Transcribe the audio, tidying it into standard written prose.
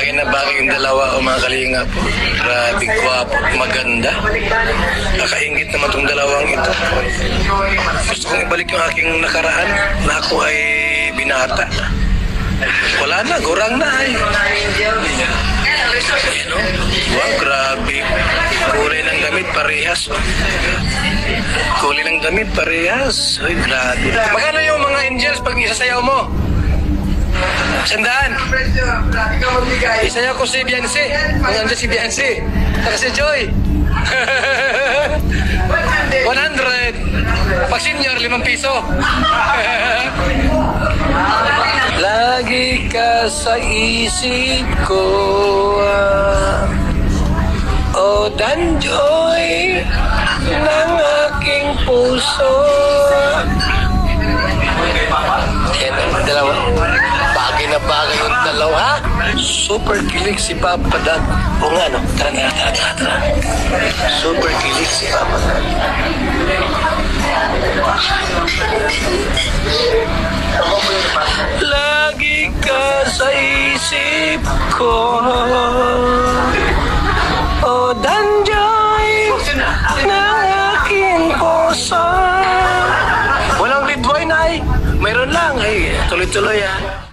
Bagay na bagay yung dalawa o mga kalingap. Grabe, gwapo, maganda. Nakaingit naman itong dalawang ito. Gusto kong ibalik yung aking nakaraan na ako ay binata. Wala na, gurang na ay. Ano? Wow, grabe. Kulay ng damit, parehas. Kulay ng damit, parehas. Ay, grabe. Magkano yung mga angels pag isasayaw mo? 100. Isayaw ko si Beyonce. Ang andyan si Beyonce. Saka si Joy. 100. Pag senior, 5 piso. Lagi ka sa isip ko, O Danjoy ng aking puso. Yan ang dalawa. Bagay na bagay yung dalawa, ha? Super kilig si Papa Dan. O nga, no? Tara. Super kilig si Papa Dan. Lagi ka sa isip ko, O Danjoy ng aking puso. Walang lead wine ay. Mayroon lang ay. Tuloy-tuloy, ha?